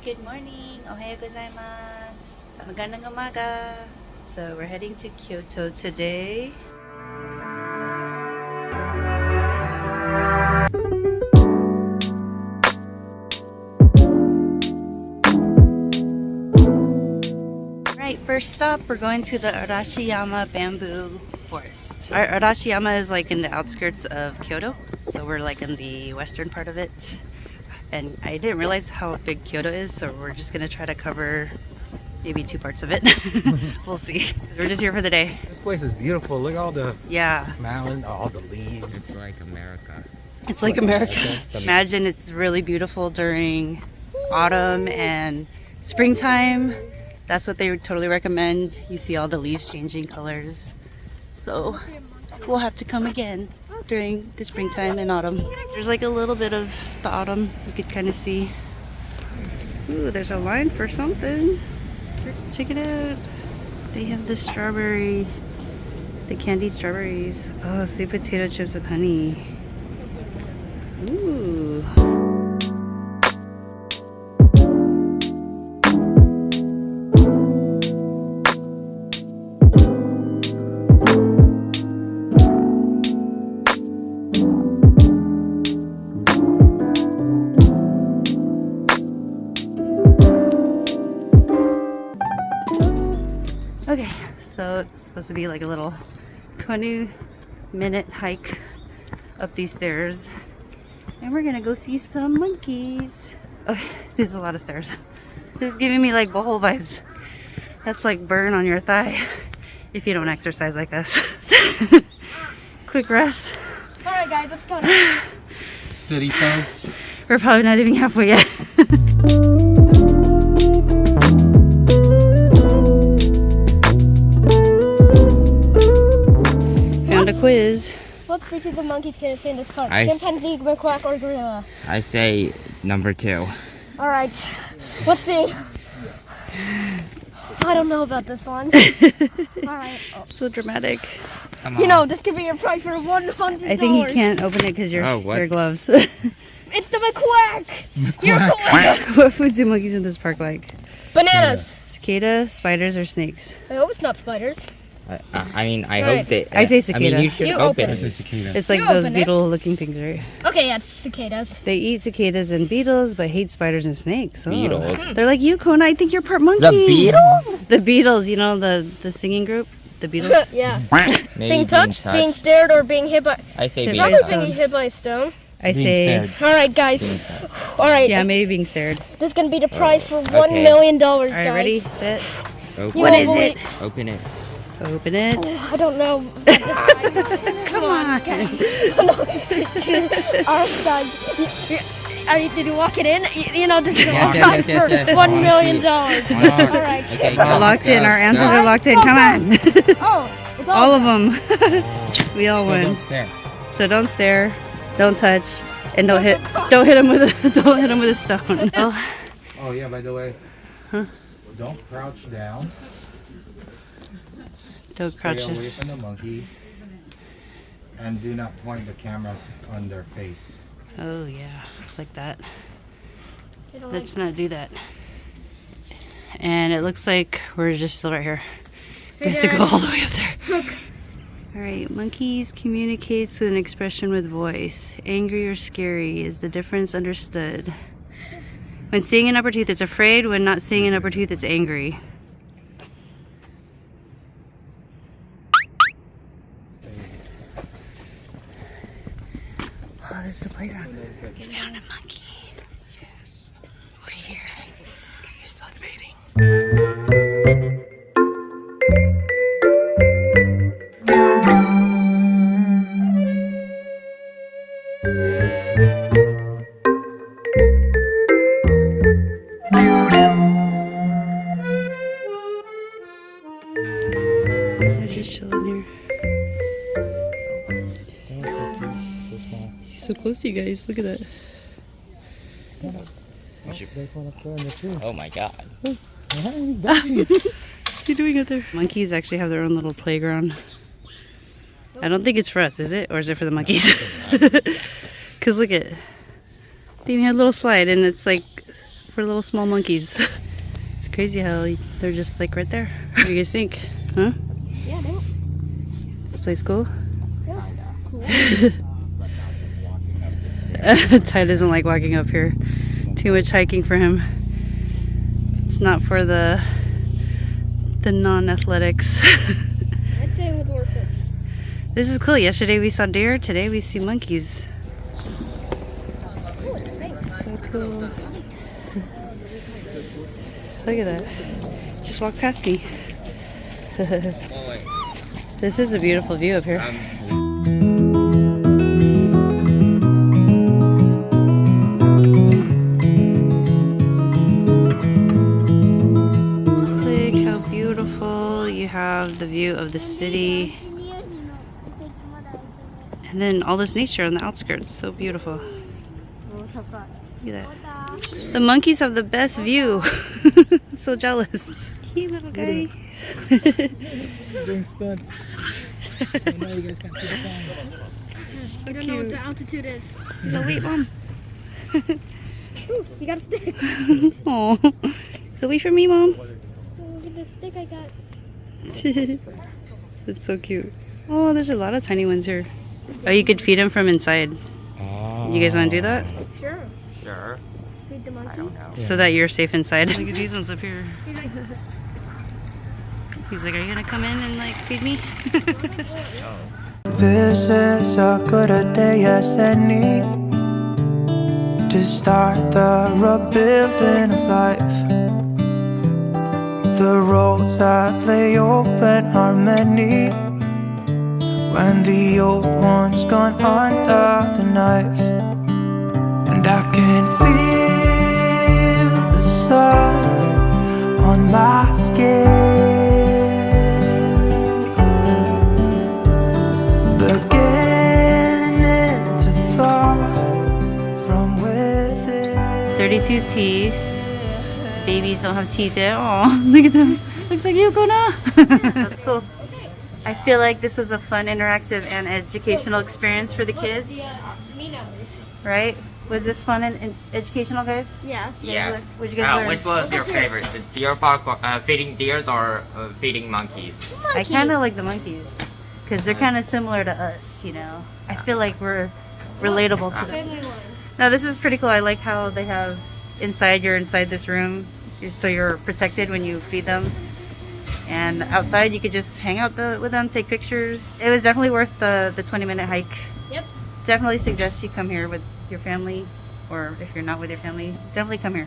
Good morning. Ohayo gozaimasu. Magandang umaga. So we're heading to Kyoto today. Right, first stop, we're going to the Arashiyama bamboo forest. Arashiyama is like in the outskirts of Kyoto, so we're like in the western part of it. And I didn't realize how big Kyoto is, so we're just gonna try to cover maybe 2 parts of it. We'll see. We're just here for the day. This place is beautiful. Look at all the mountain, all the leaves. It's like America. It's like America. Imagine it's really beautiful during autumn and springtime. That's what they would totally recommend. You see all the leaves changing colors. So we'll have to come again during the springtime and autumn. There's like a little bit of the autumn you could kind of see. Ooh, there's a line for something. Check it out. They have the strawberry, the candied strawberries. Oh, sweet potato chips with honey. Ooh. Okay, so it's supposed to be like a little 20-minute hike up these stairs, and we're gonna go see some monkeys. Okay, there's a lot of stairs. This is giving me like boho vibes. That's like burn on your thigh if you don't exercise like this. Quick rest. Alright guys, let's go now. City folks. We're probably not even halfway yet. Found a quiz. What species of monkeys can it say in this park? Chimpanzee, macaque, or gorilla? I say number 2. Alright, let's see. I don't know about this one. Alright. So dramatic. You know, this could be your price for $100. I think he can't open it because your gloves. It's the macaque! You're correct! What foods do monkeys in this park like? Bananas! Cicada, spiders, or snakes? I hope it's not spiders. I mean, I hope that. I say cicada. I mean, you should open it. It's like those beetle-looking things, right? Okay, yeah, it's cicadas. They eat cicadas and beetles, but hate spiders and snakes. Oh. Beetles. They're like you, Kona. I think you're part monkey. The Beatles? The Beatles, you know, the singing group? The Beatles? Yeah. Maybe Being touched, being stared, or being hit by... I say Hit being by Probably a being stone. hit by a stone. I say... Alright, guys. Alright. Yeah, maybe being stared. This is going to be the prize for $1 okay. million, guys. All right, ready, set. Open What won't is believe- it? Open it. Open it. I don't know. Come on. Alright, guys. Did you walk it in? You know, this is Yes, a yes, prize yes, for yes. $1 million. Alright. Okay, We're locked in. Our answers are locked in. Go, Come go. on. Oh, it's All of them. We all So win. don't stare. So don't stare, don't touch, and don't hit him with a stone. Oh, Oh yeah, by the way, don't crouch down. don't crouch Stay in. away from the monkeys. And do not point the cameras on their face. Oh yeah, like that. Let's not do that. And it looks like we're just still right here. We have to go all the way up there. Alright, monkeys communicates with an expression with voice. Angry or scary, is the difference understood? When seeing an upper tooth, it's afraid. When not seeing an upper tooth, it's angry. Oh, this is the playground. We found a monkey. Yes. We're here. You're celebrating. They're just chilling here. So small. He's so close to you guys. Look at that. There's one up there in the tree. Oh my god. He's dancing. What's he doing out there? Monkeys actually have their own little playground. I don't think it's for us, is it? Or is it for the monkeys? Because look at, they even had a little slide and it's like for little small monkeys. It's crazy how they're just like right there. What do you guys think? Huh? Yeah, no. This place cool? Yeah. Cool. Ty doesn't like walking up here. Too much hiking for him. It's not for the non-athletics. I'd say with orphans. This is cool. Yesterday we saw deer. Today we see monkeys. So cool. Look at that. Just walk past me. This is a beautiful view up here. Look how beautiful. You have the view of the city. And then all this nature on the outskirts. So beautiful. Look at that. The monkeys have the best view. So jealous. Hey, little guy. Doing stunts. I know you guys can't see the sun. I don't know what the altitude is. So wait, Mom. Ooh, you got a stick. Oh. So wait for me, Mom. Oh, look at the stick I got. That's so cute. Oh, there's a lot of tiny ones here. Oh, you could feed them from inside. You guys want to do that? Sure. Sure. Feed the monkey. I don't know. So that you're safe inside. Look at these ones up here. He's like, are you gonna come in and like feed me? This is as good a day as any to start the rebuilding of life. The roads that lay open are many when the old one's gone under the knife. And I can feel the sun on my skin, beginning to thaw from within. 32 teeth. Babies don't have teeth yet. Oh, look at them. Looks like you, Kona. That's cool. I feel like this was a fun, interactive, and educational experience for the kids. Right? Was this fun and educational, guys? Yeah. Yes. What'd you guys learn? Which was your favorite? The deer park, feeding deers, or feeding monkeys? I kind of like the monkeys because they're kind of similar to us, you know. I feel like we're relatable to them. No, this is pretty cool. I like how they have you're inside this room, so you're protected when you feed them. And outside, you could just hang out with them, take pictures. It was definitely worth the 20-minute hike. Yep. Definitely suggest you come here with your family, or if you're not with your family, definitely come here.